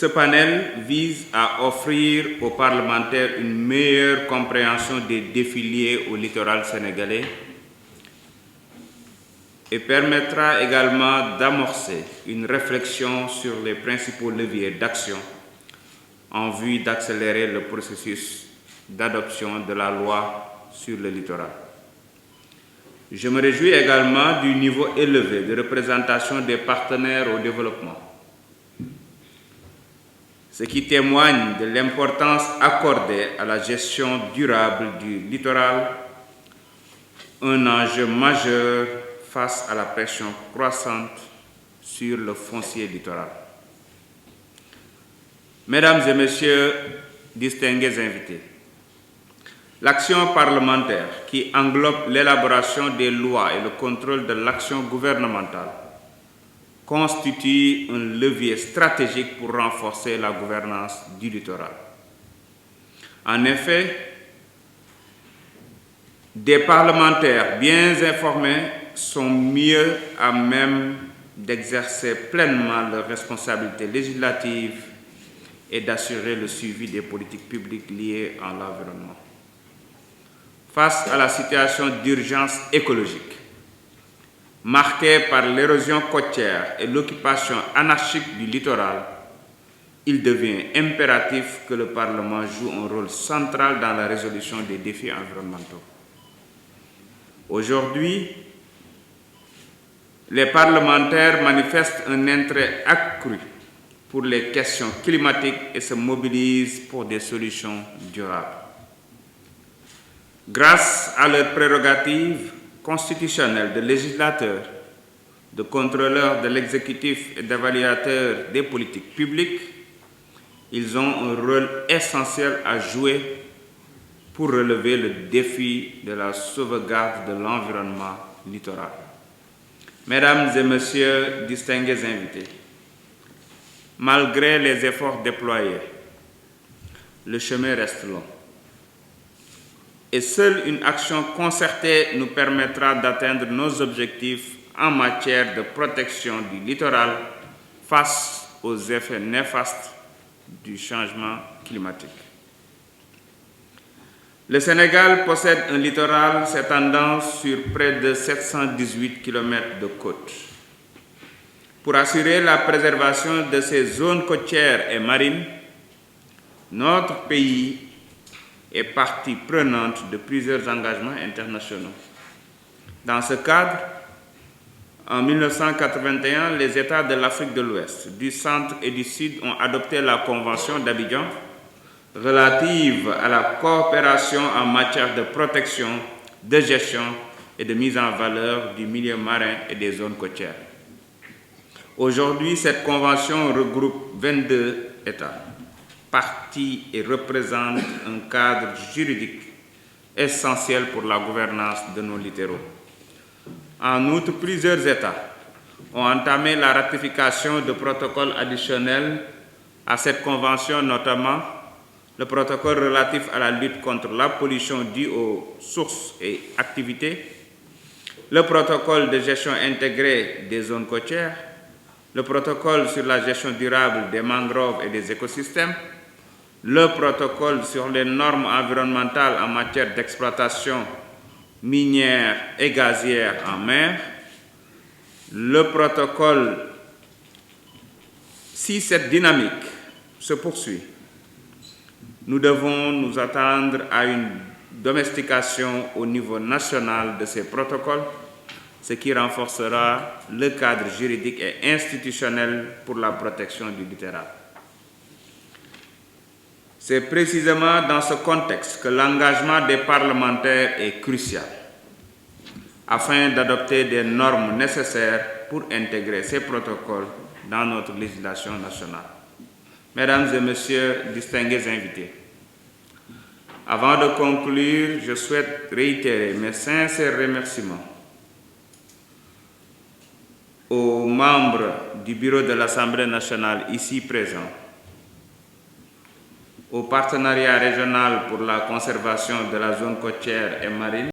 Ce panel vise à offrir aux parlementaires une meilleure compréhension des défis liés au littoral sénégalais et permettra également d'amorcer une réflexion sur les principaux leviers d'action en vue d'accélérer le processus d'adoption de la loi sur le littoral. Je me réjouis également du niveau élevé de représentation des partenaires au développement, ce qui témoigne de l'importance accordée à la gestion durable du littoral, un enjeu majeur face à la pression croissante sur le foncier littoral. Mesdames et Messieurs, distingués invités, l'action parlementaire qui englobe l'élaboration des lois et le contrôle de l'action gouvernementale constitue un levier stratégique pour renforcer la gouvernance du littoral. En effet, des parlementaires bien informés sont mieux à même d'exercer pleinement leurs responsabilités législatives et d'assurer le suivi des politiques publiques liées à l'environnement. Face à la situation d'urgence écologique, marquée par l'érosion côtière et l'occupation anarchique du littoral, il devient impératif que le Parlement joue un rôle central dans la résolution des défis environnementaux. Aujourd'hui, les parlementaires manifestent un intérêt accru pour les questions climatiques et se mobilisent pour des solutions durables. Grâce à leurs prérogatives constitutionnelles de législateurs, de contrôleurs de l'exécutif et d'évaluateurs des politiques publiques, ils ont un rôle essentiel à jouer pour relever le défi de la sauvegarde de l'environnement littoral. Mesdames et Messieurs, distingués invités, malgré les efforts déployés, le chemin reste long. Et seule une action concertée nous permettra d'atteindre nos objectifs en matière de protection du littoral face aux effets néfastes du changement climatique. Le Sénégal possède un littoral s'étendant sur près de 718 km de côte. Pour assurer la préservation de ces zones côtières et marines, notre pays est partie prenante de plusieurs engagements internationaux. Dans ce cadre, en 1981, les États de l'Afrique de l'Ouest, du Centre et du Sud ont adopté la Convention d'Abidjan relative à la coopération en matière de protection, de gestion et de mise en valeur du milieu marin et des zones côtières. Aujourd'hui, cette convention regroupe 22 États, parties et représente un cadre juridique essentiel pour la gouvernance de nos littoraux. En outre, plusieurs États ont entamé la ratification de protocoles additionnels à cette convention, notamment le protocole relatif à la lutte contre la pollution due aux sources et activités, le protocole de gestion intégrée des zones côtières, le protocole sur la gestion durable des mangroves et des écosystèmes, le protocole sur les normes environnementales en matière d'exploitation minière et gazière en mer, le protocole. Si cette dynamique se poursuit, nous devons nous attendre à une domestication au niveau national de ces protocoles, ce qui renforcera le cadre juridique et institutionnel pour la protection du littoral. C'est précisément dans ce contexte que l'engagement des parlementaires est crucial, afin d'adopter des normes nécessaires pour intégrer ces protocoles dans notre législation nationale. Mesdames et Messieurs, distingués invités, avant de conclure, je souhaite réitérer mes sincères remerciements aux membres du bureau de l'Assemblée nationale ici présents, au partenariat régional pour la conservation de la zone côtière et marine,